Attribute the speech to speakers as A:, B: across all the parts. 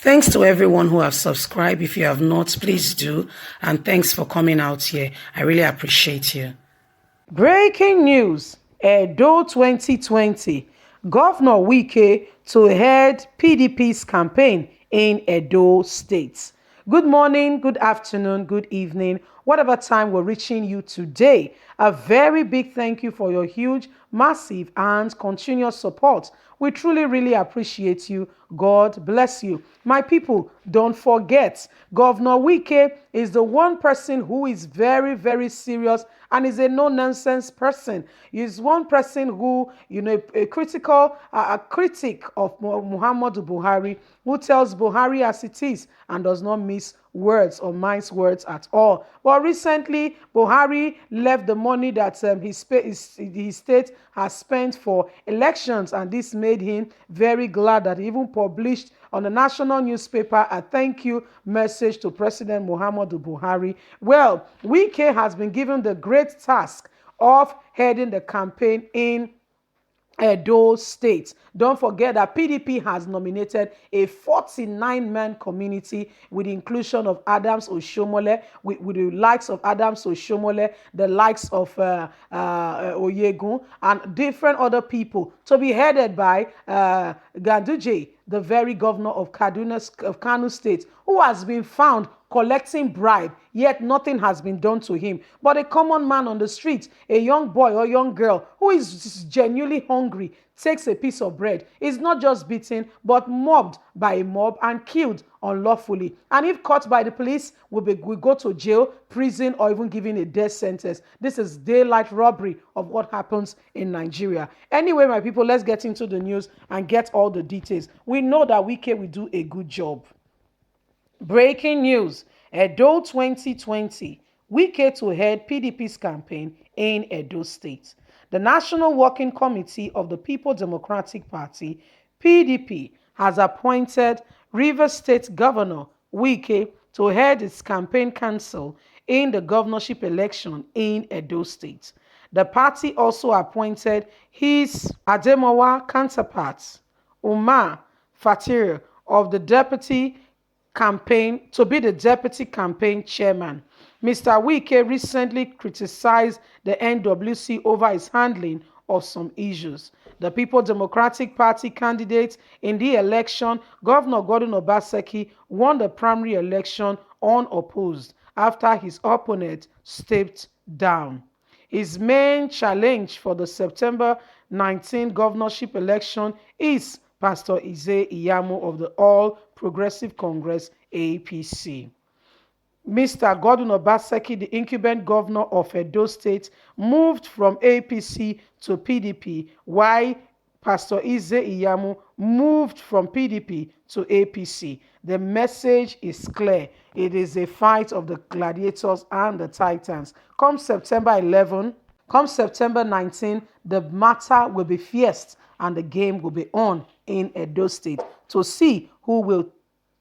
A: Thanks to everyone who have subscribed. If you have not, please do. And thanks for coming out here. I really appreciate you. Breaking news. Edo 2020. Governor Wike to head Pdp'S campaign in Edo State. Good morning, good afternoon, good evening, whatever time we're reaching you today. A very big thank you for your huge, massive, and continuous support. We truly, really appreciate you. God bless you. My people, don't forget, Governor Wike is the one person who is very, very serious and is a no-nonsense person. He's one person who, a critic of Muhammadu Buhari, who tells Buhari as it is and does not miss words or mince words at all. But recently, Buhari left the money that his state has spent for elections, and this made him very glad that he even published on the national newspaper a thank you message to President Muhammadu Buhari. Well, Wike has been given the great task of heading the campaign in Edo State. Don't forget that PDP has nominated a 49-man community with the inclusion of Adams Oshomole, with the likes of Adams Oshomole, the likes of Oyegun, and different other people to be headed by Ganduje, the very governor of Kano State, who has been found collecting bribe, yet nothing has been done to him. But a common man on the street, a young boy or young girl who is genuinely hungry, takes a piece of bread, is not just beaten, but mobbed by a mob and killed unlawfully. And if caught by the police, will go to jail, prison, or even given a death sentence. This is daylight robbery of what happens in Nigeria. Anyway, my people, let's get into the news and get all the details. We know that Wike will do a good job. Breaking news. Edo 2020. Wike to head Pdp'S campaign in Edo State. The National Working Committee of the People Democratic Party, PDP, has appointed Rivers State Governor Wike to head its campaign council in the governorship election in Edo State. The party also appointed his Ademawa counterpart, Umar Fatir, of the deputy campaign to be the deputy campaign chairman. Mr. Wike recently criticized the NWC over his handling of some issues. The People Democratic Party candidate in the election, Governor Godwin Obaseki, won the primary election unopposed after his opponent stepped down. His main challenge for the September 19 governorship election is Pastor Ize Iyamu of the All Progressive Congress, APC. Mr. Godwin Obaseki, the incumbent governor of Edo State, moved from APC to PDP, while Pastor Ize Iyamu moved from PDP to APC. The message is clear. It is a fight of the gladiators and the titans. Come September 19, the matter will be fierce and the game will be on in Edo State to see who will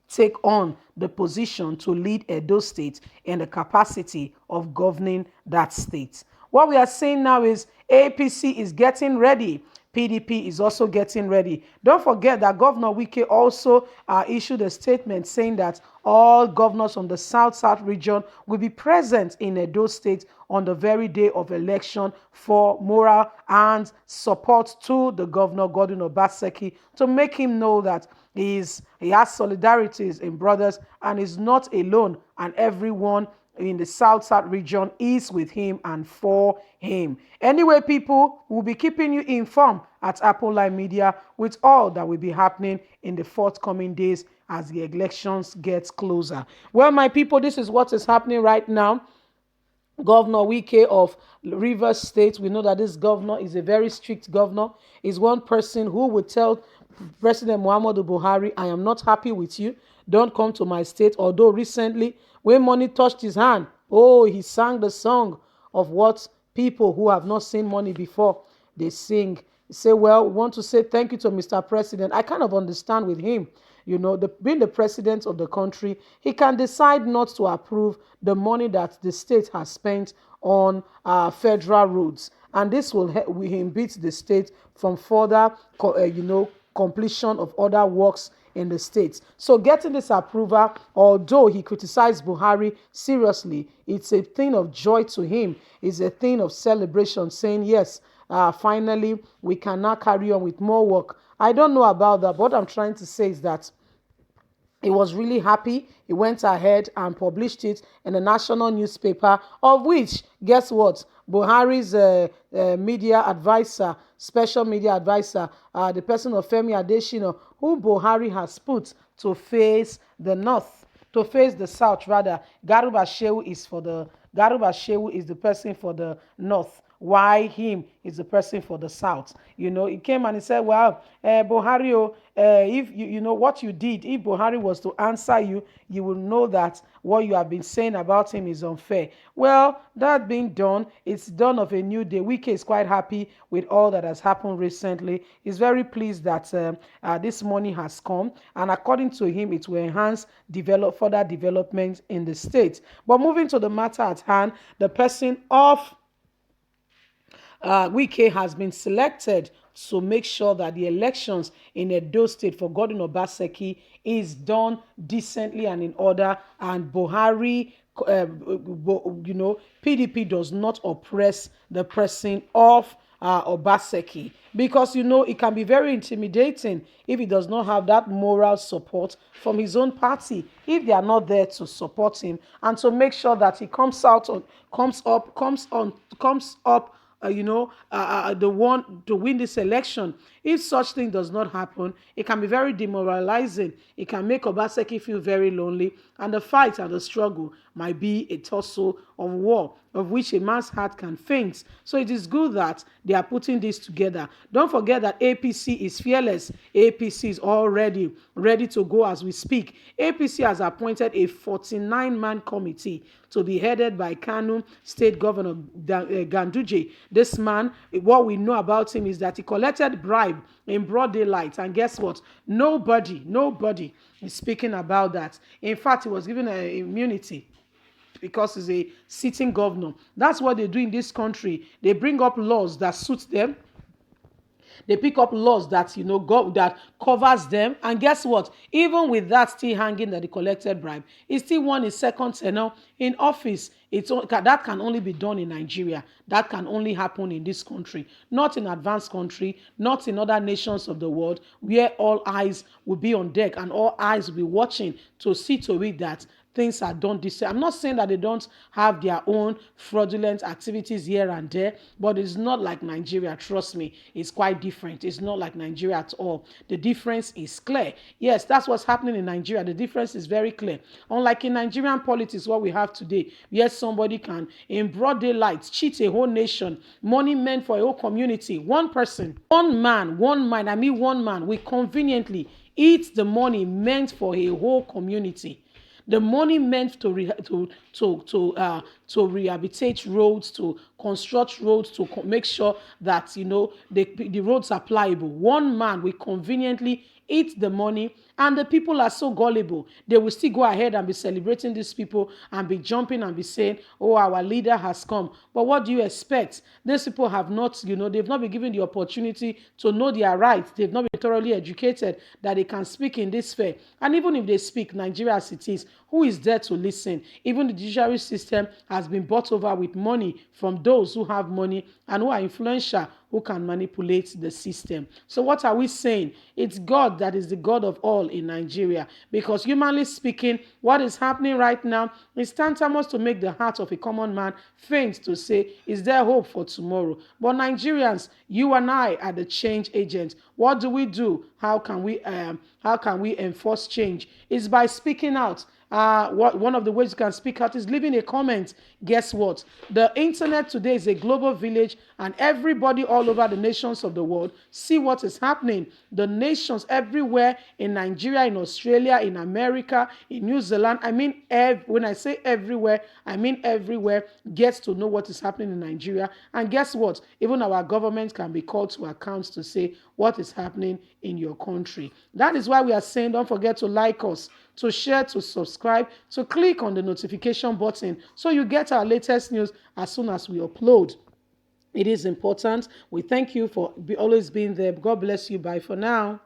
A: take on the position to lead Edo State in the capacity of governing that state. What we are seeing now is APC is getting ready. PDP is also getting ready. Don't forget that Governor Wike also issued a statement saying that all governors from the South region will be present in Edo State on the very day of election for moral and support to the governor, Godwin Obaseki, to make him know that he has solidarities in brothers and is not alone, and everyone in the South region is with him and for him. Anyway, people, we'll be keeping you informed at Apple Live Media with all that will be happening in the forthcoming days as the elections get closer. Well, my people, this is what is happening right now. Governor Wike of Rivers State, we know that this governor is a very strict governor. Is one person who would tell President Muhammadu Buhari, I am not happy with you. Don't come to my state. Although recently, when money touched his hand, he sang the song of what people who have not seen money before, they sing. They say, well, we want to say thank you to Mr. President. I kind of understand with him. Being the president of the country, he can decide not to approve the money that the state has spent on federal roads. And this will help him beat the state from further, completion of other works in the state. So getting this approval, although he criticized Buhari seriously, it's a thing of joy to him. It's a thing of celebration, saying, yes, finally, we can now carry on with more work. I don't know about that, but what I'm trying to say is that he was really happy. He went ahead and published it in a national newspaper, of which, guess what? Buhari's media advisor, special media advisor, the person of Femi Adesina, who Buhari has put to face the north, to face the south rather. Garuba Shehu is the person for the north. Why him is the person for the south? He came and he said, well, Buhari, if you know what you did, if Buhari was to answer you, you will know that what you have been saying about him is unfair. Well, that being done, it's done of a new day. Wike is quite happy with all that has happened recently. He's very pleased that this money has come, and according to him, it will enhance further development in the state. But moving to the matter at hand, the person of Wike has been selected to make sure that the elections in Edo State for Godwin Obaseki is done decently and in order, and Buhari, PDP does not oppress the person of Obaseki, because it can be very intimidating if he does not have that moral support from his own party, if they are not there to support him and to make sure that he comes up the one to win this election. If such thing does not happen, it can be very demoralizing. It can make Obaseki feel very lonely, and the fight and the struggle might be a tussle of war, of which a man's heart can faint. So it is good that they are putting this together. Don't forget that APC is fearless. APC is already ready to go as we speak. APC has appointed a 49-man committee to be headed by Kano State Governor Ganduje. This man, what we know about him is that he collected bribe in broad daylight, and guess what? Nobody is speaking about that. In fact, he was given immunity because he's a sitting governor. That's what they do in this country. They bring up laws that suit them. They pick up laws that that covers them, and guess what? Even with that still hanging, that the collected bribe, he still won his second tenure in office. That can only be done in Nigeria. That can only happen in this country, not in advanced country, not in other nations of the world, where all eyes will be on deck and all eyes will be watching to see to it that things are done this way. I'm not saying that they don't have their own fraudulent activities here and there, but it's not like Nigeria. Trust me, it's quite different. It's not like Nigeria at all. The difference is clear. Yes, that's what's happening in Nigeria. The difference is very clear. Unlike in Nigerian politics, what we have today, yes, somebody can, in broad daylight, cheat a whole nation, money meant for a whole community. One person, one man, we conveniently eat the money meant for a whole community. The money meant to rehabilitate roads, to construct roads, to make sure that the roads are pliable. One man will conveniently eat the money, and the people are so gullible. They will still go ahead and be celebrating these people and be jumping and be saying, oh, our leader has come. But what do you expect? These people have not, they've not been given the opportunity to know their rights. They've not been thoroughly educated that they can speak in this fair. And even if they speak, Nigeria as it is, who is there to listen? Even the judiciary system has been bought over with money from those who have money and who are influential, who can manipulate the system. So what are we saying? It's God that is the God of all in Nigeria, because humanly speaking, what is happening right now is tantamount to make the heart of a common man faint to say, is there hope for tomorrow? But Nigerians, you and I are the change agents. What do? How can we enforce change? It's by speaking out. One of the ways you can speak out is leaving a comment. Guess what? The internet today is a global village, and everybody all over the nations of the world see what is happening. The nations everywhere, in Nigeria, in Australia, in America, in New Zealand, when I say everywhere, I mean everywhere, gets to know what is happening in Nigeria. And guess what? Even our government can be called to account to say what is happening in your country. That is why we are saying, don't forget to like us, to share, to subscribe, to click on the notification button so you get our latest news as soon as we upload. It is important. We thank you for always being there. God bless you. Bye for now.